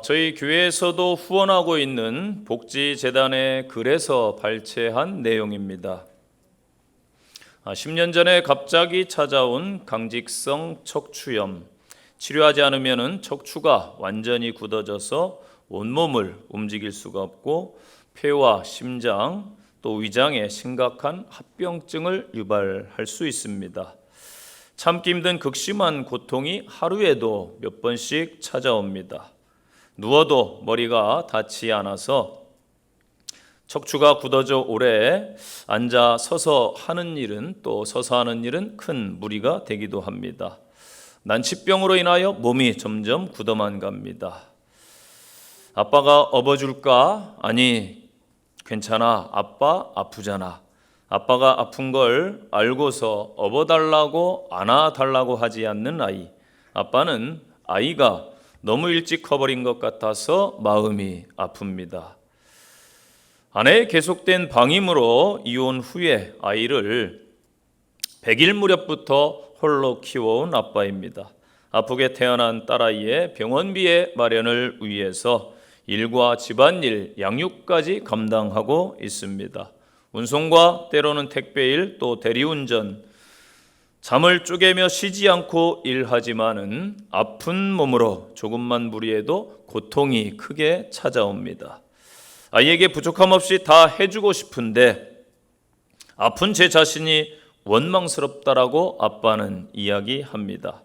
저희 교회에서도 후원하고 있는 복지재단의 글에서 발췌한 내용입니다. 10년 전에 갑자기 찾아온 강직성 척추염. 치료하지 않으면 척추가 완전히 굳어져서 온몸을 움직일 수가 없고 폐와 심장 또 위장에 심각한 합병증을 유발할 수 있습니다. 참기 힘든 극심한 고통이 하루에도 몇 번씩 찾아옵니다. 누워도 머리가 닿지 않아서 척추가 굳어져 오래 앉아 서서 하는 일은 또 서서 하는 일은 큰 무리가 되기도 합니다. 난치병으로 인하여 몸이 점점 굳어만 갑니다. 아빠가 업어줄까? 아니, 괜찮아. 아빠 아프잖아. 아빠가 아픈 걸 알고서 업어달라고 안아달라고 하지 않는 아이. 아빠는 아이가 너무 일찍 커버린 것 같아서 마음이 아픕니다. 아내의 계속된 방임으로 이혼 후에 아이를 100일 무렵부터 홀로 키워온 아빠입니다. 아프게 태어난 딸아이의 병원비의 마련을 위해서 일과 집안일, 양육까지 감당하고 있습니다. 운송과 때로는 택배일 또 대리운전, 잠을 쪼개며 쉬지 않고 일하지만은 아픈 몸으로 조금만 무리해도 고통이 크게 찾아옵니다. 아이에게 부족함 없이 다 해주고 싶은데 아픈 제 자신이 원망스럽다라고 아빠는 이야기합니다.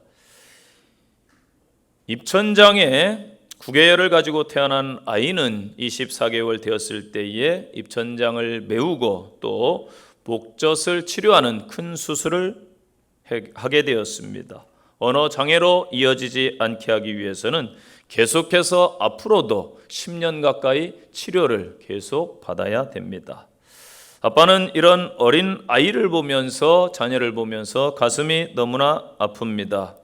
입천장에 구개열을 가지고 태어난 아이는 24개월 되었을 때에 입천장을 메우고 또 목젖을 치료하는 큰 수술을 하게 되었습니다. 언어 장애로 이어지지 않게 하기 위해서는 계속해서 앞으로도 10년 가까이 치료를 계속 받아야 됩니다. 아빠는 이런 어린 아이를 보면서 자녀를 보면서 가슴이 너무나 아픕니다.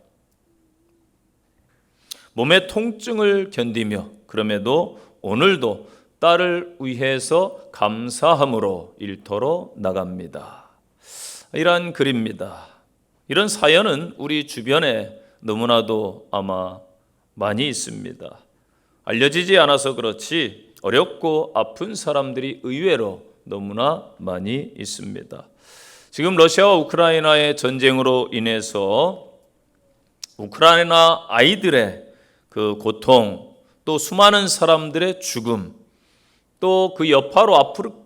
몸의 통증을 견디며 그럼에도 오늘도 딸을 위해서 감사함으로 일터로 나갑니다. 이러한 글입니다. 이런 사연은 우리 주변에 너무나도 아마 많이 있습니다. 알려지지 않아서 그렇지 어렵고 아픈 사람들이 의외로 너무나 많이 있습니다. 지금 러시아와 우크라이나의 전쟁으로 인해서 우크라이나 아이들의 그 고통, 또 수많은 사람들의 죽음, 또 그 여파로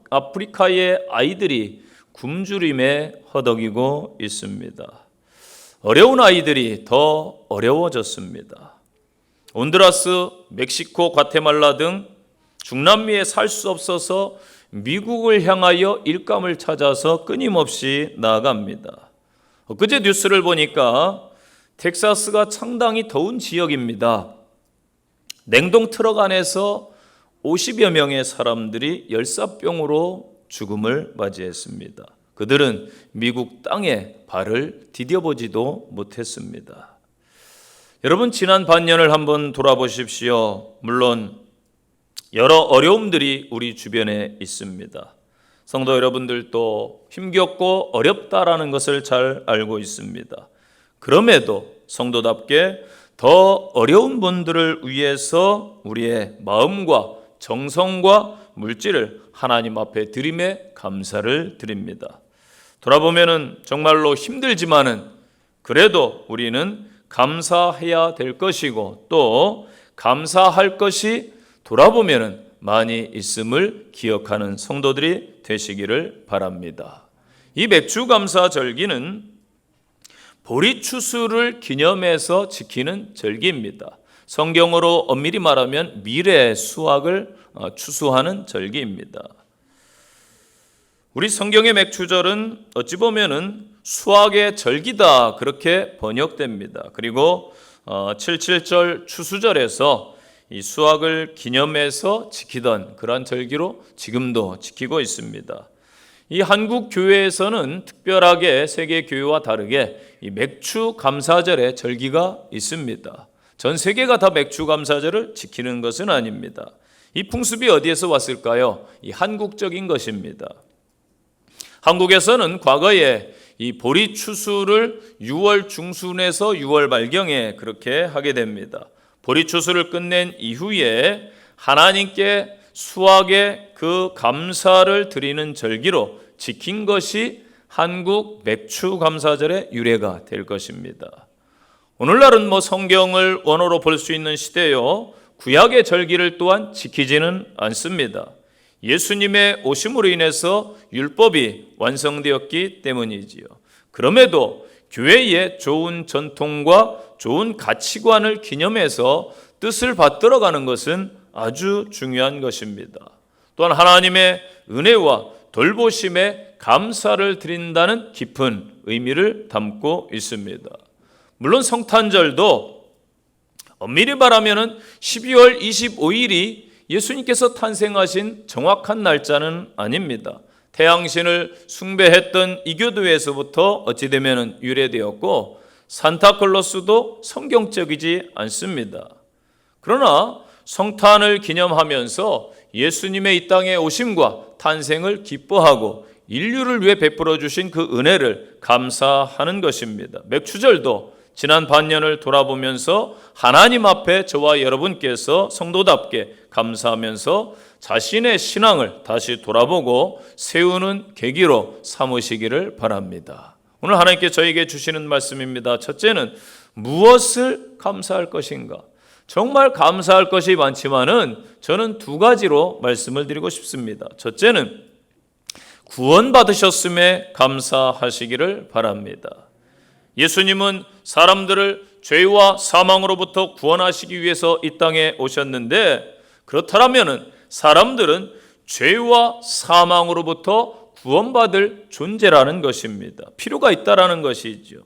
아프리카의 아이들이 굶주림에 허덕이고 있습니다. 어려운 아이들이 더 어려워졌습니다. 온두라스, 멕시코, 과테말라 등 중남미에 살 수 없어서 미국을 향하여 일감을 찾아서 끊임없이 나아갑니다. 엊그제 뉴스를 보니까 텍사스가 상당히 더운 지역입니다. 냉동 트럭 안에서 50여 명의 사람들이 열사병으로 죽음을 맞이했습니다. 그들은 미국 땅에 발을 디뎌보지도 못했습니다. 여러분, 지난 반년을 한번 돌아보십시오. 물론 여러 어려움들이 우리 주변에 있습니다. 성도 여러분들도 힘겹고 어렵다라는 것을 잘 알고 있습니다. 그럼에도 성도답게 더 어려운 분들을 위해서 우리의 마음과 정성과 물질을 하나님 앞에 드림에 감사를 드립니다. 돌아보면은 정말로 힘들지만은 그래도 우리는 감사해야 될 것이고 또 감사할 것이 돌아보면은 많이 있음을 기억하는 성도들이 되시기를 바랍니다. 이 맥주감사 절기는 보리추수를 기념해서 지키는 절기입니다. 성경으로 엄밀히 말하면 미래 수확을 추수하는 절기입니다. 우리 성경의 맥주절은 어찌 보면은 수확의 절기다 그렇게 번역됩니다. 그리고 77절 추수절에서 이 수확을 기념해서 지키던 그러한 절기로 지금도 지키고 있습니다. 이 한국 교회에서는 특별하게 세계 교회와 다르게 이 맥주 감사절의 절기가 있습니다. 전 세계가 다 맥주 감사절을 지키는 것은 아닙니다. 이 풍습이 어디에서 왔을까요? 이 한국적인 것입니다. 한국에서는 과거에 이 보리 추수를 6월 중순에서 6월 말경에 그렇게 하게 됩니다. 보리추수를 끝낸 이후에 하나님께 수확의 그 감사를 드리는 절기로 지킨 것이 한국 맥주 감사절의 유래가 될 것입니다. 오늘날은 성경을 원어로 볼 수 있는 시대요, 구약의 절기를 또한 지키지는 않습니다. 예수님의 오심으로 인해서 율법이 완성되었기 때문이지요. 그럼에도 교회의 좋은 전통과 좋은 가치관을 기념해서 뜻을 받들어가는 것은 아주 중요한 것입니다. 또한 하나님의 은혜와 돌보심에 감사를 드린다는 깊은 의미를 담고 있습니다. 물론 성탄절도 엄밀히 말하면 12월 25일이 예수님께서 탄생하신 정확한 날짜는 아닙니다. 태양신을 숭배했던 이교도에서부터 어찌 되면 유래되었고, 산타클로스도 성경적이지 않습니다. 그러나 성탄을 기념하면서 예수님의 이 땅에 오심과 탄생을 기뻐하고 인류를 위해 베풀어 주신 그 은혜를 감사하는 것입니다. 맥추절도 지난 반년을 돌아보면서 하나님 앞에 저와 여러분께서 성도답게 감사하면서 자신의 신앙을 다시 돌아보고 세우는 계기로 삼으시기를 바랍니다. 오늘 하나님께 저에게 주시는 말씀입니다. 첫째는 무엇을 감사할 것인가? 정말 감사할 것이 많지만은 저는 두 가지로 말씀을 드리고 싶습니다. 첫째는 구원받으셨음에 감사하시기를 바랍니다. 예수님은 사람들을 죄와 사망으로부터 구원하시기 위해서 이 땅에 오셨는데, 그렇다면 사람들은 죄와 사망으로부터 구원받을 존재라는 것입니다. 필요가 있다라는 것이죠.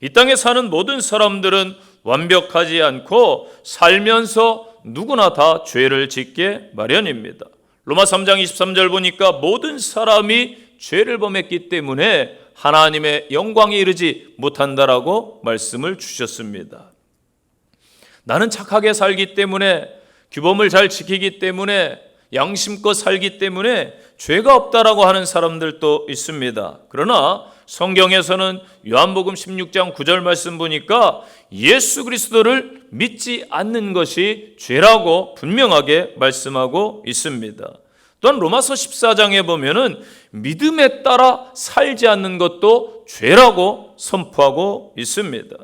이 땅에 사는 모든 사람들은 완벽하지 않고 살면서 누구나 다 죄를 짓게 마련입니다. 로마 3장 23절 보니까 모든 사람이 죄를 범했기 때문에 하나님의 영광에 이르지 못한다라고 말씀을 주셨습니다. 나는 착하게 살기 때문에, 규범을 잘 지키기 때문에, 양심껏 살기 때문에 죄가 없다라고 하는 사람들도 있습니다. 그러나 성경에서는 요한복음 16장 9절 말씀 보니까 예수 그리스도를 믿지 않는 것이 죄라고 분명하게 말씀하고 있습니다. 또한 로마서 14장에 보면은 믿음에 따라 살지 않는 것도 죄라고 선포하고 있습니다.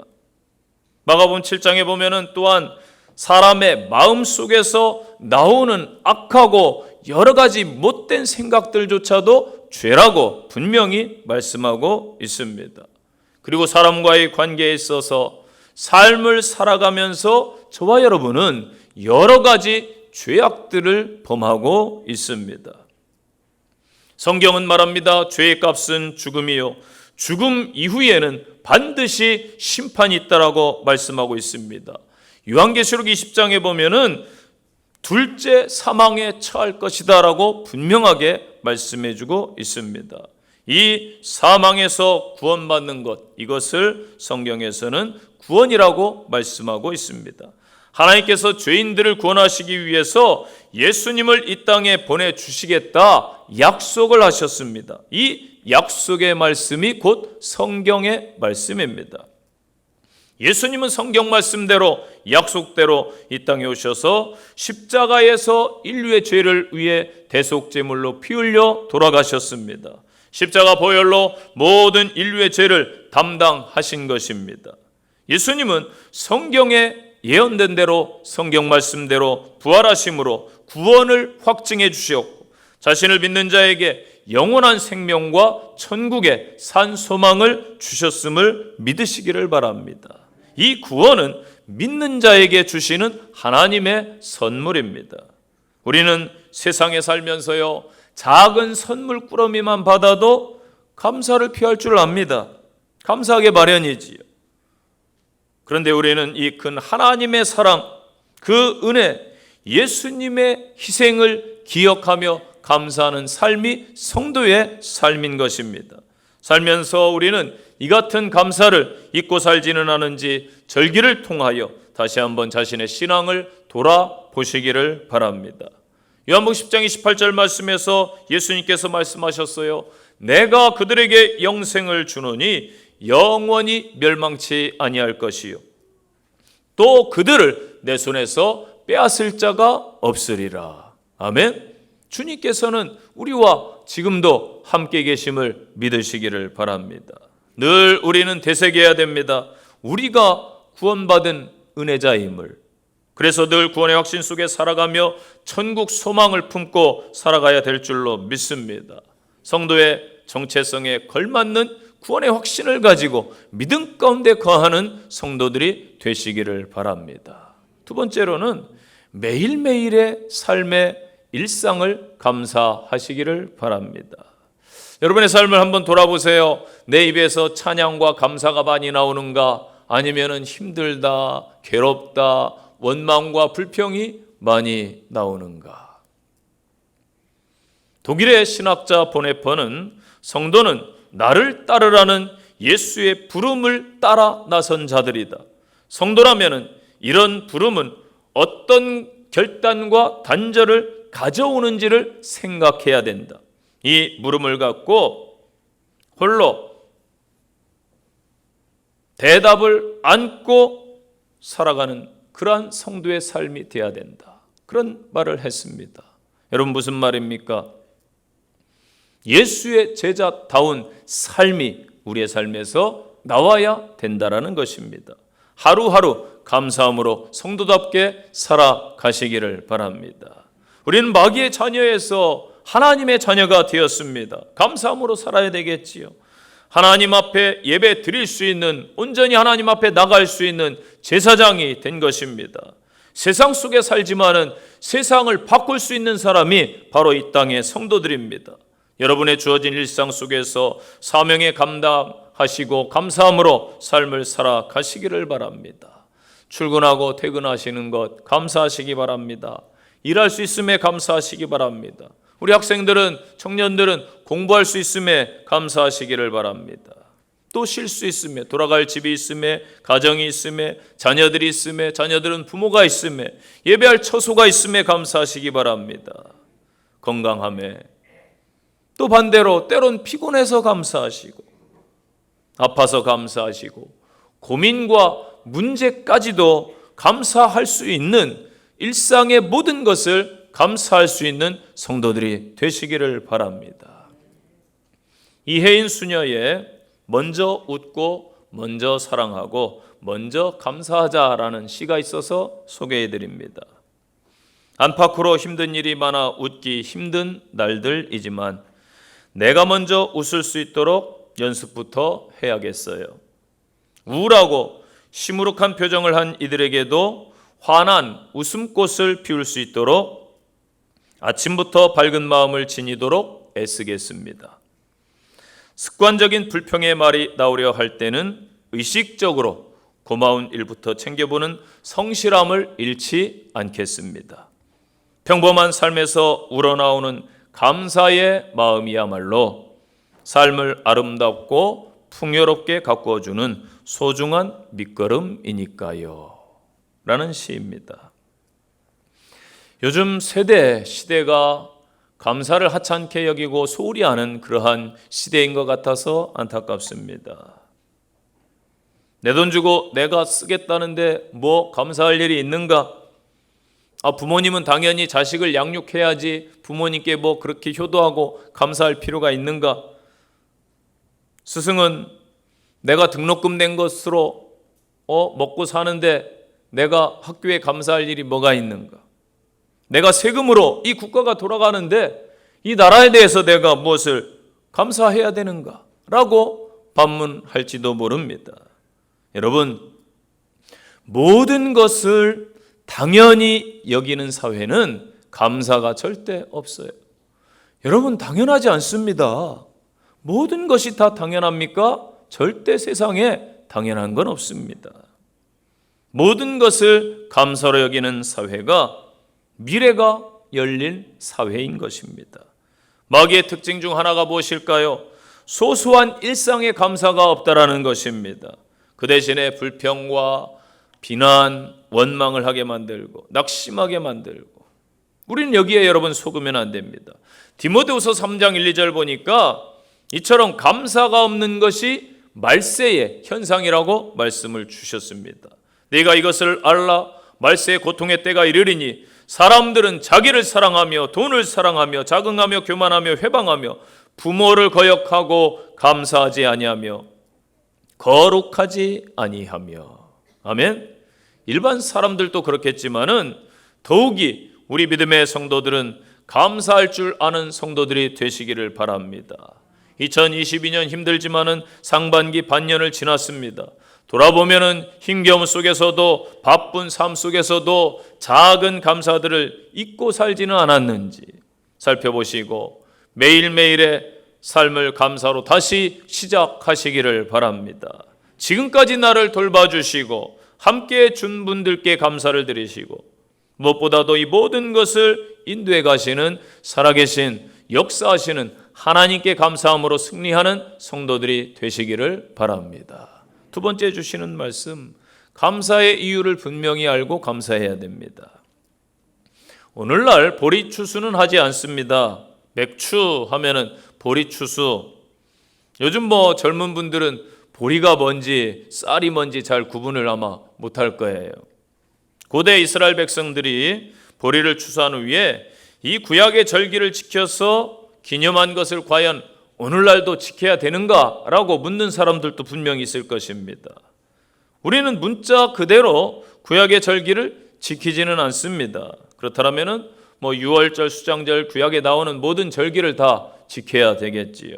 마가복음 7장에 보면은 또한 사람의 마음 속에서 나오는 악하고 여러 가지 못된 생각들조차도 죄라고 분명히 말씀하고 있습니다. 그리고 사람과의 관계에 있어서 삶을 살아가면서 저와 여러분은 여러 가지 죄악들을 범하고 있습니다. 성경은 말합니다. 죄의 값은 죽음이요, 죽음 이후에는 반드시 심판이 있다라고 말씀하고 있습니다. 요한계시록 20장에 보면은 둘째 사망에 처할 것이다라고 분명하게 말씀해주고 있습니다. 이 사망에서 구원받는 것, 이것을 성경에서는 구원이라고 말씀하고 있습니다. 하나님께서 죄인들을 구원하시기 위해서 예수님을 이 땅에 보내주시겠다 약속을 하셨습니다. 이 약속의 말씀이 곧 성경의 말씀입니다. 예수님은 성경 말씀대로 약속대로 이 땅에 오셔서 십자가에서 인류의 죄를 위해 대속제물로 피 흘려 돌아가셨습니다. 십자가 보혈로 모든 인류의 죄를 담당하신 것입니다. 예수님은 성경에 예언된 대로 성경 말씀대로 부활하심으로 구원을 확증해 주셨고, 자신을 믿는 자에게 영원한 생명과 천국의 산 소망을 주셨음을 믿으시기를 바랍니다. 이 구원은 믿는 자에게 주시는 하나님의 선물입니다. 우리는 세상에 살면서요, 작은 선물 꾸러미만 받아도 감사를 피할 줄 압니다. 감사하게 마련이지요. 그런데 우리는 이 큰 하나님의 사랑, 그 은혜, 예수님의 희생을 기억하며 감사하는 삶이 성도의 삶인 것입니다. 살면서 우리는 이 같은 감사를 잊고 살지는 않은지 절기를 통하여 다시 한번 자신의 신앙을 돌아보시기를 바랍니다. 요한복음 10장 28절 말씀에서 예수님께서 말씀하셨어요. 내가 그들에게 영생을 주노니 영원히 멸망치 아니할 것이요, 또 그들을 내 손에서 빼앗을 자가 없으리라. 아멘. 주님께서는 우리와 지금도 함께 계심을 믿으시기를 바랍니다. 늘 우리는 되새겨야 됩니다. 우리가 구원받은 은혜자임을. 그래서 늘 구원의 확신 속에 살아가며 천국 소망을 품고 살아가야 될 줄로 믿습니다. 성도의 정체성에 걸맞는 구원의 확신을 가지고 믿음 가운데 거하는 성도들이 되시기를 바랍니다. 두 번째로는 매일매일의 삶의 일상을 감사하시기를 바랍니다. 여러분의 삶을 한번 돌아보세요. 내 입에서 찬양과 감사가 많이 나오는가? 아니면은 힘들다, 괴롭다, 원망과 불평이 많이 나오는가? 독일의 신학자 보네퍼는 성도는 나를 따르라는 예수의 부름을 따라 나선 자들이다. 성도라면은 이런 부름은 어떤 결단과 단절을 가져오는지를 생각해야 된다. 이 물음을 갖고 홀로 대답을 안고 살아가는 그러한 성도의 삶이 되어야 된다. 그런 말을 했습니다. 여러분 무슨 말입니까? 예수의 제자다운 삶이 우리의 삶에서 나와야 된다라는 것입니다. 하루하루 감사함으로 성도답게 살아가시기를 바랍니다. 우리는 마귀의 자녀에서 하나님의 자녀가 되었습니다. 감사함으로 살아야 되겠지요. 하나님 앞에 예배 드릴 수 있는, 온전히 하나님 앞에 나갈 수 있는 제사장이 된 것입니다. 세상 속에 살지만은 세상을 바꿀 수 있는 사람이 바로 이 땅의 성도들입니다. 여러분의 주어진 일상 속에서 사명에 감당하시고 감사함으로 삶을 살아가시기를 바랍니다. 출근하고 퇴근하시는 것 감사하시기 바랍니다. 일할 수 있음에 감사하시기 바랍니다. 우리 학생들은, 청년들은 공부할 수 있음에 감사하시기를 바랍니다. 또 쉴 수 있음에, 돌아갈 집이 있음에, 가정이 있음에, 자녀들이 있음에, 자녀들은 부모가 있음에, 예배할 처소가 있음에 감사하시기 바랍니다. 건강함에, 또 반대로 때론 피곤해서 감사하시고, 아파서 감사하시고, 고민과 문제까지도 감사할 수 있는 일상의 모든 것을 감사할 수 있는 성도들이 되시기를 바랍니다. 이혜인 수녀의 먼저 웃고 먼저 사랑하고 먼저 감사하자라는 시가 있어서 소개해 드립니다. 안팎으로 힘든 일이 많아 웃기 힘든 날들이지만 내가 먼저 웃을 수 있도록 연습부터 해야겠어요. 우울하고 시무룩한 표정을 한 이들에게도 환한 웃음꽃을 피울 수 있도록 아침부터 밝은 마음을 지니도록 애쓰겠습니다. 습관적인 불평의 말이 나오려 할 때는 의식적으로 고마운 일부터 챙겨보는 성실함을 잃지 않겠습니다. 평범한 삶에서 우러나오는 감사의 마음이야말로 삶을 아름답고 풍요롭게 가꾸어주는 소중한 밑거름이니까요. 라는 시입니다. 요즘 시대가 감사를 하찮게 여기고 소홀히 하는 그러한 시대인 것 같아서 안타깝습니다. 내 돈 주고 내가 쓰겠다는데 뭐 감사할 일이 있는가? 부모님은 당연히 자식을 양육해야지 부모님께 뭐 그렇게 효도하고 감사할 필요가 있는가? 스승은 내가 등록금 낸 것으로 먹고 사는데 내가 학교에 감사할 일이 뭐가 있는가? 내가 세금으로 이 국가가 돌아가는데 이 나라에 대해서 내가 무엇을 감사해야 되는가? 라고 반문할지도 모릅니다. 여러분, 모든 것을 당연히 여기는 사회는 감사가 절대 없어요. 여러분, 당연하지 않습니다. 모든 것이 다 당연합니까? 절대 세상에 당연한 건 없습니다. 모든 것을 감사로 여기는 사회가 미래가 열릴 사회인 것입니다. 마귀의 특징 중 하나가 무엇일까요? 소소한 일상의 감사가 없다라는 것입니다. 그 대신에 불평과 비난, 원망을 하게 만들고 낙심하게 만들고, 우리는 여기에 여러분 속으면 안 됩니다. 디모데후서 3장 1, 2절 보니까 이처럼 감사가 없는 것이 말세의 현상이라고 말씀을 주셨습니다. 네가 이것을 알라. 말세의 고통의 때가 이르리니 사람들은 자기를 사랑하며 돈을 사랑하며 자긍하며 교만하며 회방하며 부모를 거역하고 감사하지 아니하며 거룩하지 아니하며. 아멘. 일반 사람들도 그렇겠지만은 더욱이 우리 믿음의 성도들은 감사할 줄 아는 성도들이 되시기를 바랍니다. 2022년 힘들지만은 상반기 반년을 지났습니다. 돌아보면은 힘겨움 속에서도 바쁜 삶 속에서도 작은 감사들을 잊고 살지는 않았는지 살펴보시고 매일매일의 삶을 감사로 다시 시작하시기를 바랍니다. 지금까지 나를 돌봐주시고 함께 준 분들께 감사를 드리시고 무엇보다도 이 모든 것을 인도해 가시는 살아계신 역사하시는 하나님께 감사함으로 승리하는 성도들이 되시기를 바랍니다. 두 번째 주시는 말씀, 감사의 이유를 분명히 알고 감사해야 됩니다. 오늘날 보리추수는 하지 않습니다. 맥주 하면은 보리추수. 요즘 젊은 분들은 보리가 뭔지 쌀이 뭔지 잘 구분을 아마 못할 거예요. 고대 이스라엘 백성들이 보리를 추수한 후에 이 구약의 절기를 지켜서 기념한 것을 과연 오늘날도 지켜야 되는가라고 묻는 사람들도 분명히 있을 것입니다. 우리는 문자 그대로 구약의 절기를 지키지는 않습니다. 그렇다면 유월절, 수장절, 구약에 나오는 모든 절기를 다 지켜야 되겠지요.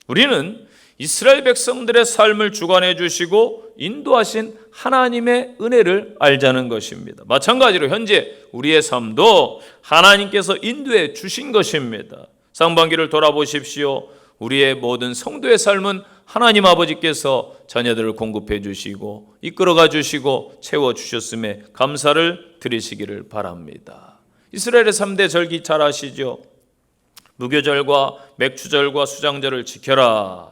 우리는 이스라엘 백성들의 삶을 주관해 주시고 인도하신 하나님의 은혜를 알자는 것입니다. 마찬가지로 현재 우리의 삶도 하나님께서 인도해 주신 것입니다. 상반기를 돌아보십시오. 우리의 모든 성도의 삶은 하나님 아버지께서 자녀들을 공급해 주시고 이끌어가 주시고 채워 주셨음에 감사를 드리시기를 바랍니다. 이스라엘의 3대 절기 잘 아시죠? 무교절과 맥추절과 수장절을 지켜라.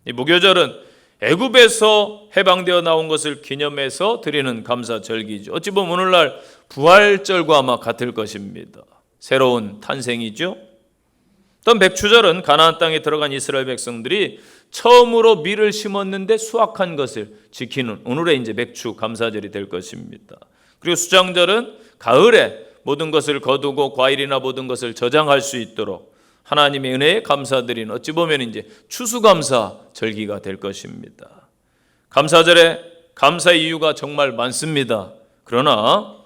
이 무교절은 애굽에서 해방되어 나온 것을 기념해서 드리는 감사 절기죠. 어찌 보면 오늘날 부활절과 아마 같을 것입니다. 새로운 탄생이죠. 또 맥추절은 가나안 땅에 들어간 이스라엘 백성들이 처음으로 밀을 심었는데 수확한 것을 지키는 오늘의 이제 맥추 감사절이 될 것입니다. 그리고 수장절은 가을에 모든 것을 거두고 과일이나 모든 것을 저장할 수 있도록 하나님의 은혜에 감사드리는 어찌 보면 이제 추수감사 절기가 될 것입니다. 감사절에 감사의 이유가 정말 많습니다. 그러나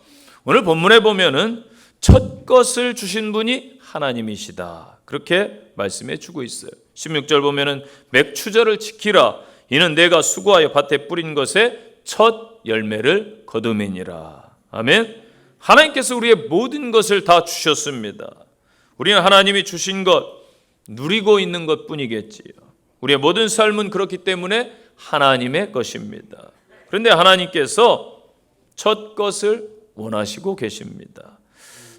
오늘 본문에 보면은 첫 것을 주신 분이 하나님이시다. 그렇게 말씀해 주고 있어요. 16절 보면은 맥추절을 지키라. 이는 내가 수고하여 밭에 뿌린 것에 첫 열매를 거두매니라. 아멘. 하나님께서 우리의 모든 것을 다 주셨습니다. 우리는 하나님이 주신 것 누리고 있는 것 뿐이겠지요. 우리의 모든 삶은 그렇기 때문에 하나님의 것입니다. 그런데 하나님께서 첫 것을 원하시고 계십니다.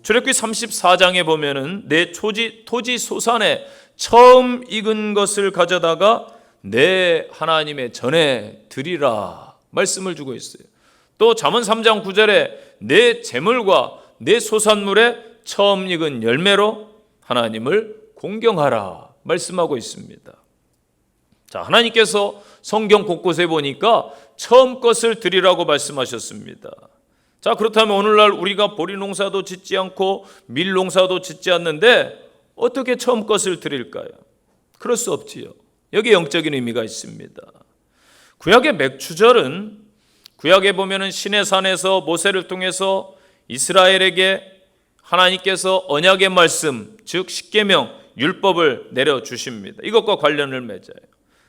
출애굽기 34장에 보면은 내 토지 소산에 처음 익은 것을 가져다가 내 하나님의 전에 드리라 말씀을 주고 있어요. 또 잠언 3장 9절에 내 재물과 내 소산물에 처음 익은 열매로 하나님을 공경하라 말씀하고 있습니다. 자, 하나님께서 성경 곳곳에 보니까 처음 것을 드리라고 말씀하셨습니다. 자, 그렇다면 오늘날 우리가 보리 농사도 짓지 않고 밀 농사도 짓지 않는데 어떻게 처음 것을 드릴까요? 그럴 수 없지요. 여기 영적인 의미가 있습니다. 구약의 맥추절은 구약에 보면은 시내산에서 모세를 통해서 이스라엘에게 하나님께서 언약의 말씀, 즉 십계명, 율법을 내려주십니다. 이것과 관련을 맺어요.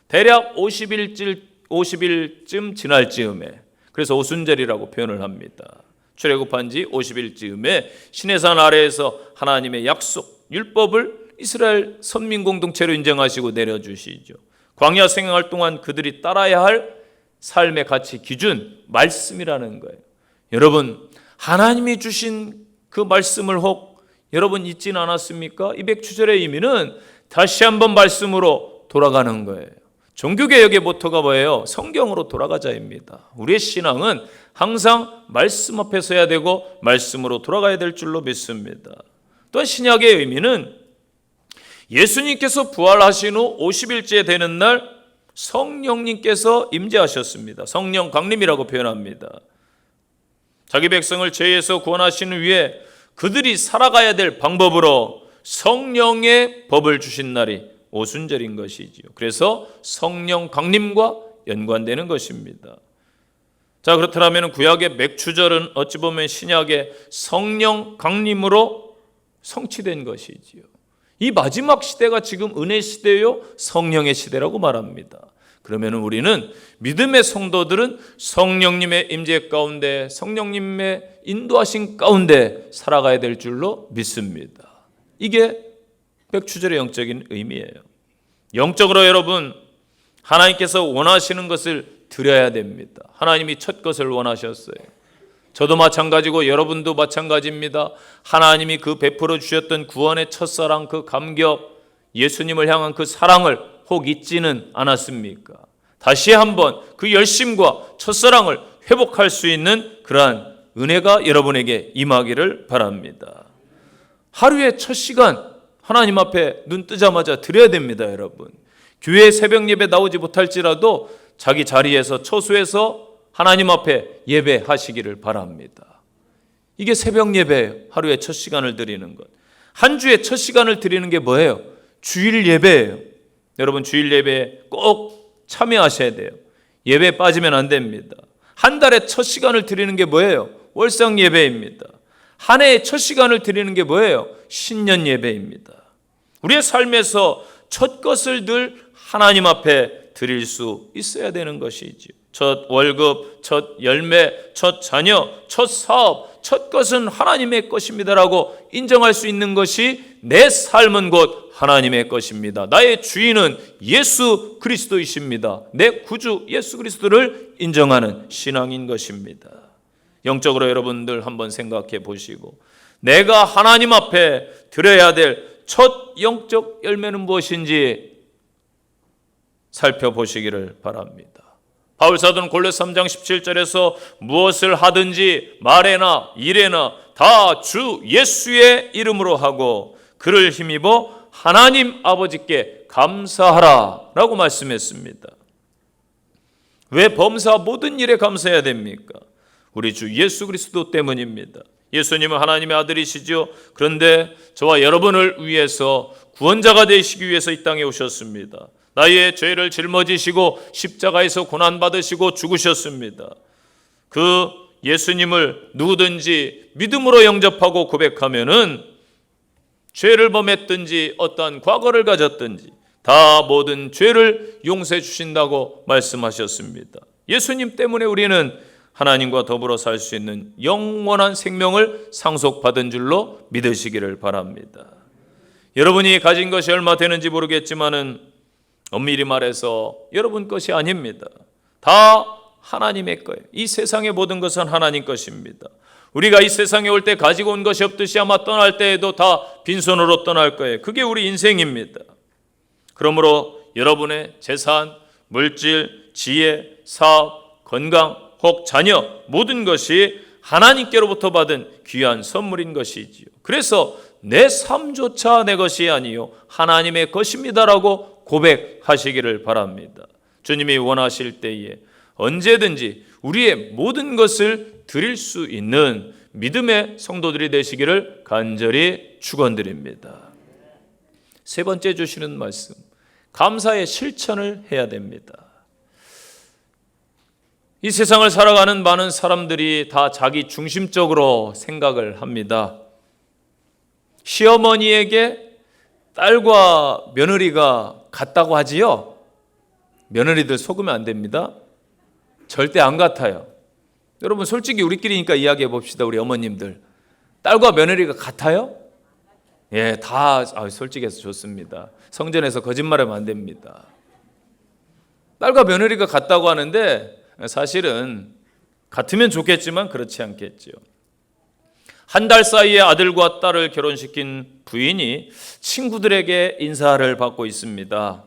대략 50일쯤 지날 즈음에, 그래서 오순절이라고 표현을 합니다. 출애굽한 지 50일쯤에 시내산 아래에서 하나님의 약속, 율법을 이스라엘 선민 공동체로 인정하시고 내려주시죠. 광야 생활 동안 그들이 따라야 할 삶의 가치 기준, 말씀이라는 거예요. 여러분, 하나님이 주신 그 말씀을 혹 여러분 잊지는 않았습니까? 이 맥추절의 의미는 다시 한번 말씀으로 돌아가는 거예요. 종교개혁의 모토가 뭐예요? 성경으로 돌아가자입니다. 우리의 신앙은 항상 말씀 앞에 서야 되고 말씀으로 돌아가야 될 줄로 믿습니다. 또한 신약의 의미는 예수님께서 부활하신 후 50일째 되는 날 성령님께서 임재하셨습니다. 성령 강림이라고 표현합니다. 자기 백성을 죄에서 구원하시는 위에 그들이 살아가야 될 방법으로 성령의 법을 주신 날이 오순절인 것이지요. 그래서 성령 강림과 연관되는 것입니다. 자, 그렇다면 구약의 맥추절은 어찌 보면 신약의 성령 강림으로 성취된 것이지요. 이 마지막 시대가 지금 은혜 시대요, 성령의 시대라고 말합니다. 그러면 우리는 믿음의 성도들은 성령님의 임재 가운데, 성령님의 인도하신 가운데 살아가야 될 줄로 믿습니다. 이게 백추절의 영적인 의미예요. 영적으로 여러분, 하나님께서 원하시는 것을 드려야 됩니다. 하나님이 첫 것을 원하셨어요. 저도 마찬가지고 여러분도 마찬가지입니다. 하나님이 그 베풀어 주셨던 구원의 첫사랑, 그 감격, 예수님을 향한 그 사랑을 혹 잊지는 않았습니까? 다시 한번 그 열심과 첫사랑을 회복할 수 있는 그러한 은혜가 여러분에게 임하기를 바랍니다. 하루의 첫 시간 하나님 앞에 눈 뜨자마자 드려야 됩니다, 여러분. 교회 새벽 예배 나오지 못할지라도 자기 자리에서 처소에서 하나님 앞에 예배하시기를 바랍니다. 이게 새벽 예배, 하루의 첫 시간을 드리는 것. 한 주의 첫 시간을 드리는 게 뭐예요? 주일 예배예요. 여러분, 주일 예배에 꼭 참여하셔야 돼요. 예배에 빠지면 안 됩니다. 한 달의 첫 시간을 드리는 게 뭐예요? 월상 예배입니다. 한 해의 첫 시간을 드리는 게 뭐예요? 신년 예배입니다. 우리의 삶에서 첫 것을 늘 하나님 앞에 드릴 수 있어야 되는 것이지요. 첫 월급, 첫 열매, 첫 자녀, 첫 사업, 첫 것은 하나님의 것입니다라고 인정할 수 있는 것이 내 삶은 곧 하나님의 것입니다. 나의 주인은 예수 그리스도이십니다. 내 구주 예수 그리스도를 인정하는 신앙인 것입니다. 영적으로 여러분들 한번 생각해 보시고, 내가 하나님 앞에 드려야 될 첫 영적 열매는 무엇인지 살펴보시기를 바랍니다. 바울 사도는 골로새 3장 17절에서 무엇을 하든지 말에나 일에나 다 주 예수의 이름으로 하고 그를 힘입어 하나님 아버지께 감사하라 라고 말씀했습니다. 왜 범사 모든 일에 감사해야 됩니까? 우리 주 예수 그리스도 때문입니다. 예수님은 하나님의 아들이시죠. 그런데 저와 여러분을 위해서 구원자가 되시기 위해서 이 땅에 오셨습니다. 나의 죄를 짊어지시고 십자가에서 고난받으시고 죽으셨습니다. 그 예수님을 누구든지 믿음으로 영접하고 고백하면은 죄를 범했든지 어떠한 과거를 가졌든지 다 모든 죄를 용서해 주신다고 말씀하셨습니다. 예수님 때문에 우리는 하나님과 더불어 살 수 있는 영원한 생명을 상속받은 줄로 믿으시기를 바랍니다. 여러분이 가진 것이 얼마 되는지 모르겠지만은 엄밀히 말해서 여러분 것이 아닙니다. 다 하나님의 거예요. 이 세상의 모든 것은 하나님 것입니다. 우리가 이 세상에 올 때 가지고 온 것이 없듯이 아마 떠날 때에도 다 빈손으로 떠날 거예요. 그게 우리 인생입니다. 그러므로 여러분의 재산, 물질, 지혜, 사업, 건강, 혹 자녀, 모든 것이 하나님께로부터 받은 귀한 선물인 것이지요. 그래서 내 삶조차 내 것이 아니요 하나님의 것입니다라고 고백하시기를 바랍니다. 주님이 원하실 때에 언제든지 우리의 모든 것을 드릴 수 있는 믿음의 성도들이 되시기를 간절히 축원드립니다. 세 번째 주시는 말씀, 감사의 실천을 해야 됩니다. 이 세상을 살아가는 많은 사람들이 다 자기 중심적으로 생각을 합니다. 시어머니에게 딸과 며느리가 같다고 하지요? 며느리들 속으면 안 됩니다. 절대 안 같아요. 여러분 솔직히 우리끼리니까 이야기해 봅시다. 우리 어머님들 딸과 며느리가 같아요? 예, 다 솔직해서 좋습니다. 성전에서 거짓말하면 안 됩니다. 딸과 며느리가 같다고 하는데 사실은 같으면 좋겠지만 그렇지 않겠죠. 한 달 사이에 아들과 딸을 결혼시킨 부인이 친구들에게 인사를 받고 있습니다.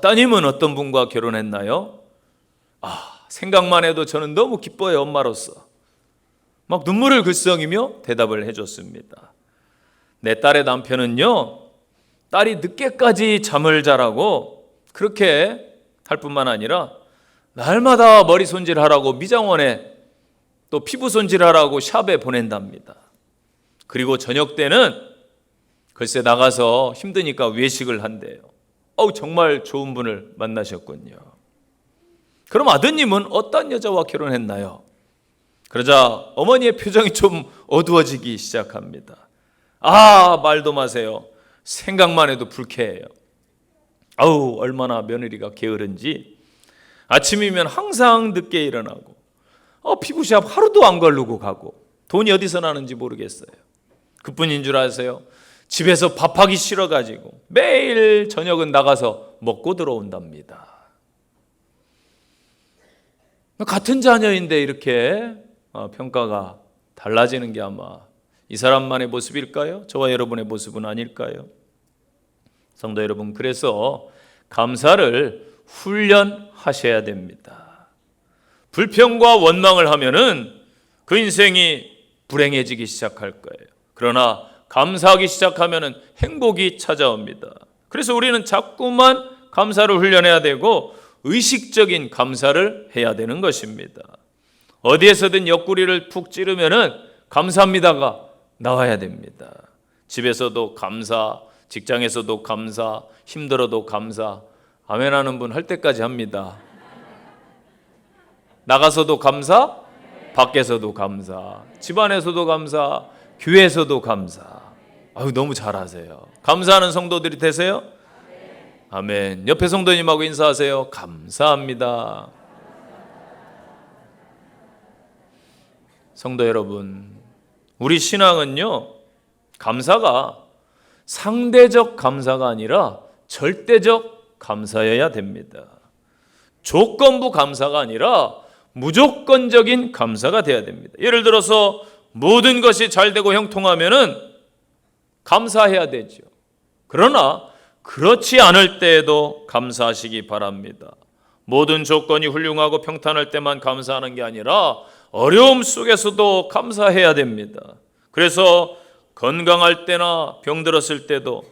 따님은 어떤 분과 결혼했나요? 생각만 해도 저는 너무 기뻐요. 엄마로서 막 눈물을 글썽이며 대답을 해줬습니다. 내 딸의 남편은요, 딸이 늦게까지 잠을 자라고 그렇게 할 뿐만 아니라 날마다 머리 손질하라고 미장원에 또 피부 손질하라고 샵에 보낸답니다. 그리고 저녁 때는 글쎄 나가서 힘드니까 외식을 한대요. 정말 좋은 분을 만나셨군요. 그럼 아드님은 어떤 여자와 결혼했나요? 그러자 어머니의 표정이 좀 어두워지기 시작합니다. 말도 마세요. 생각만 해도 불쾌해요. 얼마나 며느리가 게으른지 아침이면 항상 늦게 일어나고 피부샵 하루도 안 걸르고 가고 돈이 어디서 나는지 모르겠어요. 그뿐인 줄 아세요? 집에서 밥하기 싫어가지고 매일 저녁은 나가서 먹고 들어온답니다. 같은 자녀인데 이렇게 평가가 달라지는 게 아마 이 사람만의 모습일까요? 저와 여러분의 모습은 아닐까요? 성도 여러분, 그래서 감사를 훈련하셔야 됩니다. 불평과 원망을 하면은 그 인생이 불행해지기 시작할 거예요. 그러나 감사하기 시작하면은 행복이 찾아옵니다. 그래서 우리는 자꾸만 감사를 훈련해야 되고 의식적인 감사를 해야 되는 것입니다. 어디에서든 옆구리를 푹 찌르면은 감사합니다가 나와야 됩니다. 집에서도 감사, 직장에서도 감사, 힘들어도 감사. 아멘하는 분 할 때까지 합니다. 나가서도 감사, 밖에서도 감사, 집안에서도 감사, 교회에서도 감사. 너무 잘하세요. 감사하는 성도들이 되세요? 아멘. 옆에 성도님하고 인사하세요. 감사합니다. 성도 여러분, 우리 신앙은요, 감사가 상대적 감사가 아니라 절대적 감사여야 됩니다. 조건부 감사가 아니라 무조건적인 감사가 되어야 됩니다. 예를 들어서 모든 것이 잘 되고 형통하면은 감사해야 되죠. 그러나 그렇지 않을 때에도 감사하시기 바랍니다. 모든 조건이 훌륭하고 평탄할 때만 감사하는 게 아니라 어려움 속에서도 감사해야 됩니다. 그래서 건강할 때나 병들었을 때도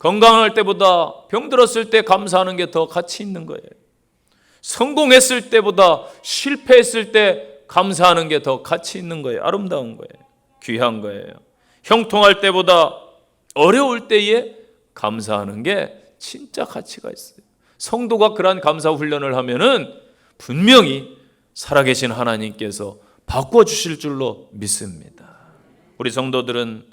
건강할 때보다 병들었을 때 감사하는 게 더 가치 있는 거예요. 성공했을 때보다 실패했을 때 감사하는 게 더 가치 있는 거예요. 아름다운 거예요. 귀한 거예요. 형통할 때보다 어려울 때에 감사하는 게 진짜 가치가 있어요. 성도가 그러한 감사 훈련을 하면은 분명히 살아계신 하나님께서 바꿔주실 줄로 믿습니다. 우리 성도들은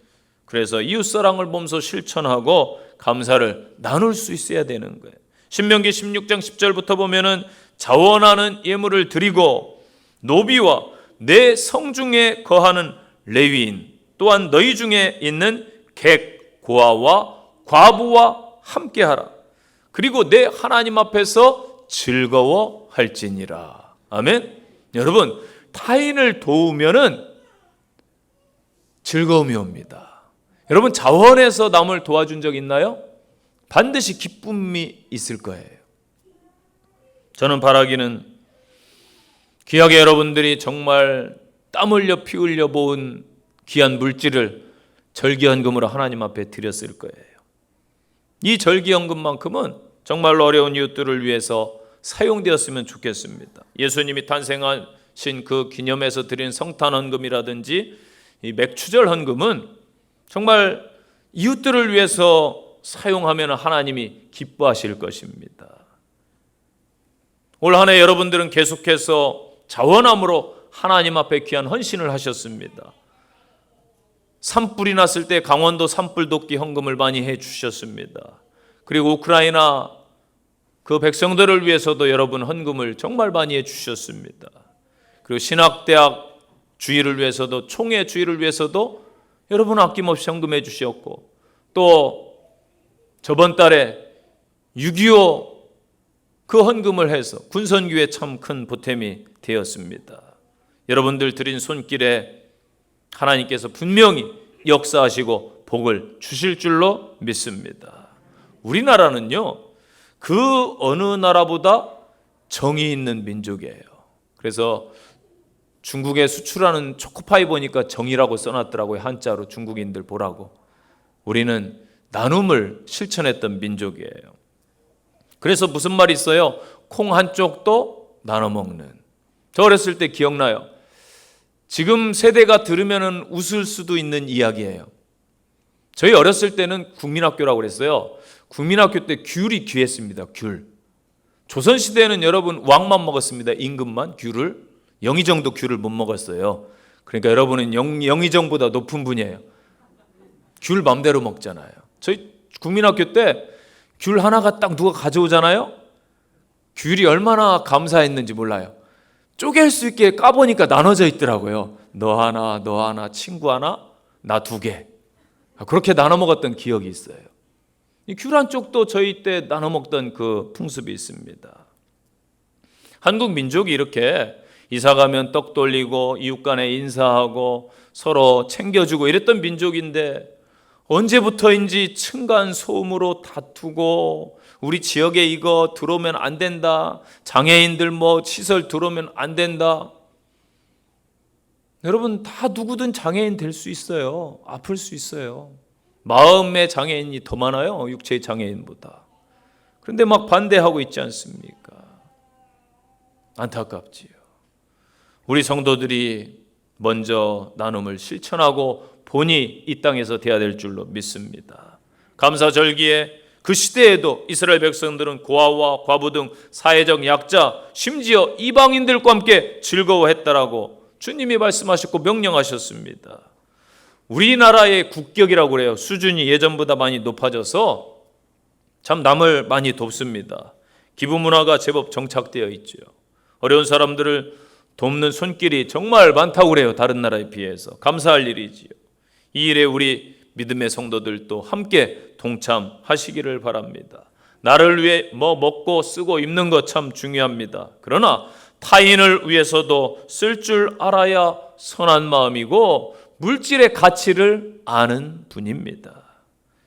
그래서 이웃사랑을 보면서 실천하고 감사를 나눌 수 있어야 되는 거예요. 신명기 16장 10절부터 보면은 자원하는 예물을 드리고 노비와 내 성중에 거하는 레위인 또한 너희 중에 있는 객, 고아와 과부와 함께하라. 그리고 내 하나님 앞에서 즐거워할지니라. 아멘. 여러분, 타인을 도우면은 즐거움이 옵니다. 여러분, 자원해서 남을 도와준 적 있나요? 반드시 기쁨이 있을 거예요. 저는 바라기는 귀하게 여러분들이 정말 땀 흘려 피 흘려 모은 귀한 물질을 절기헌금으로 하나님 앞에 드렸을 거예요. 이 절기헌금만큼은 정말로 어려운 이웃들을 위해서 사용되었으면 좋겠습니다. 예수님이 탄생하신 그 기념해서 드린 성탄헌금이라든지 이 맥추절 헌금은 정말 이웃들을 위해서 사용하면 하나님이 기뻐하실 것입니다. 올 한 해 여러분들은 계속해서 자원함으로 하나님 앞에 귀한 헌신을 하셨습니다. 산불이 났을 때 강원도 산불 돕기 헌금을 많이 해 주셨습니다. 그리고 우크라이나 그 백성들을 위해서도 여러분 헌금을 정말 많이 해 주셨습니다. 그리고 신학대학 주의를 위해서도 총회 주의를 위해서도 여러분 아낌없이 헌금해 주셨고, 또 저번 달에 6.25 그 헌금을 해서 군선교회 참 큰 보탬이 되었습니다. 여러분들 드린 손길에 하나님께서 분명히 역사하시고 복을 주실 줄로 믿습니다. 우리나라는요, 그 어느 나라보다 정이 있는 민족이에요. 그래서 중국에 수출하는 초코파이 보니까 정이라고 써놨더라고요. 한자로 중국인들 보라고. 우리는 나눔을 실천했던 민족이에요. 그래서 무슨 말이 있어요? 콩 한쪽도 나눠 먹는. 저 어렸을 때 기억나요. 지금 세대가 들으면 웃을 수도 있는 이야기예요. 저희 어렸을 때는 국민학교라고 그랬어요. 국민학교 때 귤이 귀했습니다. 귤. 조선시대에는 여러분 왕만 먹었습니다. 임금만 귤을. 영의정도 귤을 못 먹었어요. 그러니까 여러분은 영의정보다 높은 분이에요. 귤 맘대로 먹잖아요. 저희 국민학교 때 귤 하나가 딱 누가 가져오잖아요. 귤이 얼마나 감사했는지 몰라요. 쪼갤 수 있게 까보니까 나눠져 있더라고요. 너 하나, 친구 하나, 나 2개. 그렇게 나눠 먹었던 기억이 있어요. 이 귤 한 쪽도 저희 때 나눠 먹던 그 풍습이 있습니다. 한국 민족이 이렇게 이사 가면 떡 돌리고 이웃 간에 인사하고 서로 챙겨주고 이랬던 민족인데 언제부터인지 층간 소음으로 다투고 우리 지역에 이거 들어오면 안 된다. 장애인들 시설 들어오면 안 된다. 여러분 다 누구든 장애인 될 수 있어요. 아플 수 있어요. 마음의 장애인이 더 많아요. 육체의 장애인보다. 그런데 막 반대하고 있지 않습니까? 안타깝지요. 우리 성도들이 먼저 나눔을 실천하고 본이 이 땅에서 돼야 될 줄로 믿습니다. 감사절기에 그 시대에도 이스라엘 백성들은 고아와 과부 등 사회적 약자, 심지어 이방인들과 함께 즐거워했다라고 주님이 말씀하셨고 명령하셨습니다. 우리나라의 국격이라고 그래요. 수준이 예전보다 많이 높아져서 참 남을 많이 돕습니다. 기부 문화가 제법 정착되어 있죠. 어려운 사람들을 돕는 손길이 정말 많다고 그래요. 다른 나라에 비해서. 감사할 일이지요. 이 일에 우리 믿음의 성도들도 함께 동참하시기를 바랍니다. 나를 위해 먹고 쓰고 입는 것 참 중요합니다. 그러나 타인을 위해서도 쓸 줄 알아야 선한 마음이고 물질의 가치를 아는 분입니다.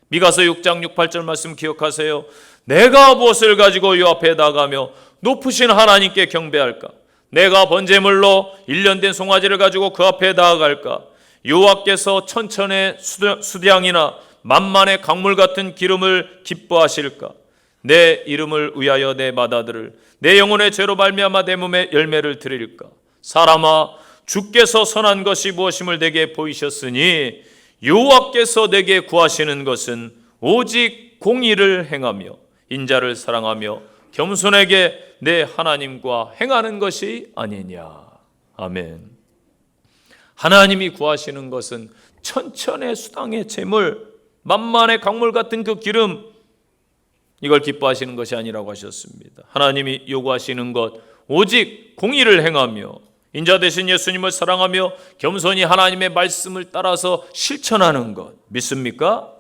미가서 6장 6, 8절 말씀 기억하세요. 내가 무엇을 가지고 요 앞에 나가며 높으신 하나님께 경배할까? 내가 번제물로 1년 된 송아지를 가지고 그 앞에 나아갈까? 여호와께서 천천의 수량이나 만만의 강물 같은 기름을 기뻐하실까? 내 이름을 위하여 내 맏아들을 내 영혼의 죄로 말미암아 내 몸에 열매를 드릴까? 사람아 주께서 선한 것이 무엇임을 내게 보이셨으니 여호와께서 내게 구하시는 것은 오직 공의를 행하며 인자를 사랑하며 겸손에게 내 하나님과 행하는 것이 아니냐. 아멘. 하나님이 구하시는 것은 천천의 수당의 재물, 만만의 강물 같은 그 기름, 이걸 기뻐하시는 것이 아니라고 하셨습니다. 하나님이 요구하시는 것 오직 공의를 행하며 인자 되신 예수님을 사랑하며 겸손히 하나님의 말씀을 따라서 실천하는 것. 믿습니까?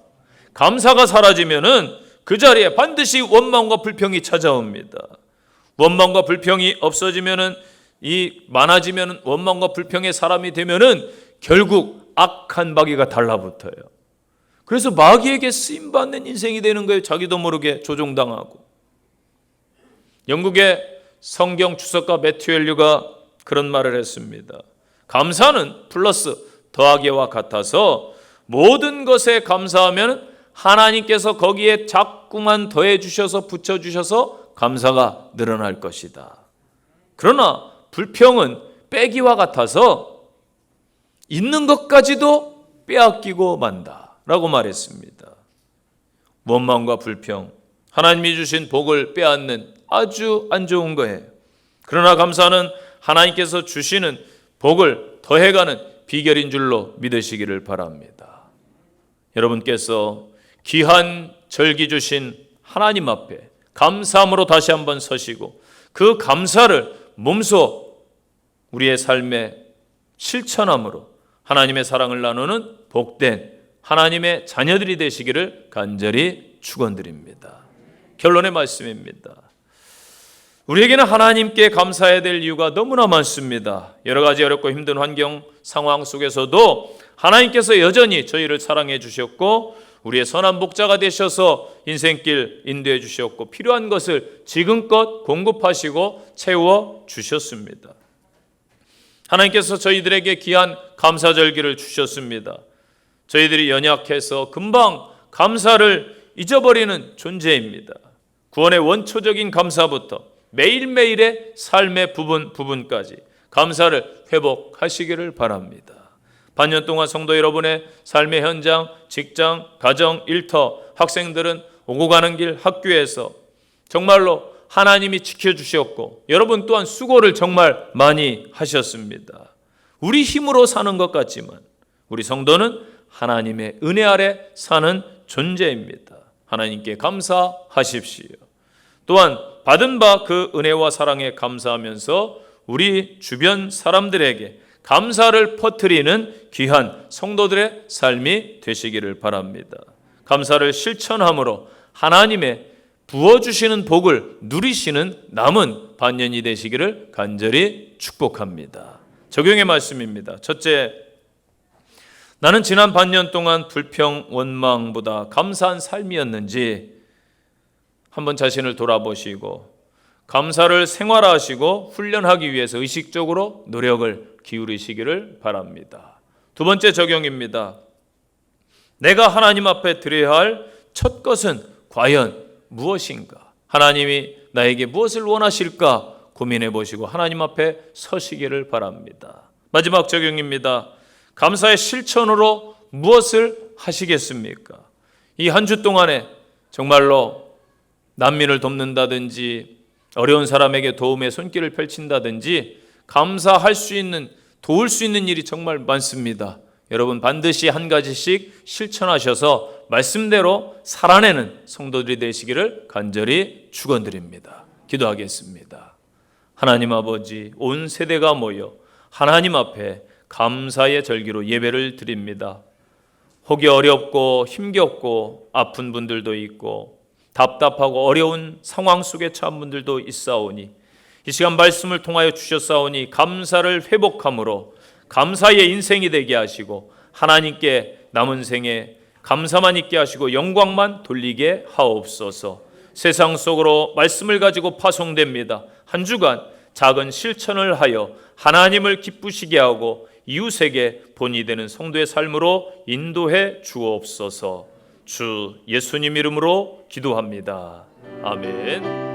감사가 사라지면은 그 자리에 반드시 원망과 불평이 찾아옵니다. 원망과 불평이 없어지면은 많아지면은 원망과 불평의 사람이 되면은 결국 악한 마귀가 달라붙어요. 그래서 마귀에게 쓰임받는 인생이 되는 거예요. 자기도 모르게 조종당하고. 영국의 성경 주석가 매튜 헬류가 그런 말을 했습니다. 감사는 플러스 더하기와 같아서 모든 것에 감사하면 하나님께서 거기에 자꾸만 더해 주셔서 붙여 주셔서 감사가 늘어날 것이다. 그러나 불평은 빼기와 같아서 있는 것까지도 빼앗기고 만다라고 말했습니다. 원망과 불평, 하나님이 주신 복을 빼앗는 아주 안 좋은 거예요. 그러나 감사는 하나님께서 주시는 복을 더해가는 비결인 줄로 믿으시기를 바랍니다. 여러분께서 귀한 절기 주신 하나님 앞에 감사함으로 다시 한번 서시고 그 감사를 몸소 우리의 삶에 실천함으로 하나님의 사랑을 나누는 복된 하나님의 자녀들이 되시기를 간절히 축원드립니다. 결론의 말씀입니다. 우리에게는 하나님께 감사해야 될 이유가 너무나 많습니다. 여러 가지 어렵고 힘든 환경 상황 속에서도 하나님께서 여전히 저희를 사랑해 주셨고 우리의 선한 목자가 되셔서 인생길 인도해 주셨고 필요한 것을 지금껏 공급하시고 채워 주셨습니다. 하나님께서 저희들에게 귀한 감사절기를 주셨습니다. 저희들이 연약해서 금방 감사를 잊어버리는 존재입니다. 구원의 원초적인 감사부터 매일매일의 삶의 부분까지 감사를 회복하시기를 바랍니다. 반년 동안 성도 여러분의 삶의 현장, 직장, 가정, 일터, 학생들은 오고 가는 길 학교에서 정말로 하나님이 지켜주셨고 여러분 또한 수고를 정말 많이 하셨습니다. 우리 힘으로 사는 것 같지만 우리 성도는 하나님의 은혜 아래 사는 존재입니다. 하나님께 감사하십시오. 또한 받은 바 그 은혜와 사랑에 감사하면서 우리 주변 사람들에게 감사를 퍼뜨리는 귀한 성도들의 삶이 되시기를 바랍니다. 감사를 실천함으로 하나님의 부어주시는 복을 누리시는 남은 반년이 되시기를 간절히 축복합니다. 적용의 말씀입니다. 첫째, 나는 지난 반년 동안 불평, 원망보다 감사한 삶이었는지 한번 자신을 돌아보시고 감사를 생활화하시고 훈련하기 위해서 의식적으로 노력을 기울이시기를 바랍니다. 두 번째 적용입니다. 내가 하나님 앞에 드려야 할 첫 것은 과연 무엇인가? 하나님이 나에게 무엇을 원하실까 고민해 보시고 하나님 앞에 서시기를 바랍니다. 마지막 적용입니다. 감사의 실천으로 무엇을 하시겠습니까? 이 한 주 동안에 정말로 난민을 돕는다든지 어려운 사람에게 도움의 손길을 펼친다든지 감사할 수 있는, 도울 수 있는 일이 정말 많습니다. 여러분 반드시 한 가지씩 실천하셔서 말씀대로 살아내는 성도들이 되시기를 간절히 축원드립니다. 기도하겠습니다. 하나님 아버지, 온 세대가 모여 하나님 앞에 감사의 절기로 예배를 드립니다. 혹이 어렵고 힘겹고 아픈 분들도 있고 답답하고 어려운 상황 속에 처한 분들도 있사오니 이 시간 말씀을 통하여 주셨사오니 감사를 회복함으로 감사의 인생이 되게 하시고 하나님께 남은 생에 감사만 있게 하시고 영광만 돌리게 하옵소서. 세상 속으로 말씀을 가지고 파송됩니다. 한 주간 작은 실천을 하여 하나님을 기쁘시게 하고 이웃에게 본이 되는 성도의 삶으로 인도해 주옵소서. 주 예수님 이름으로 기도합니다. 아멘.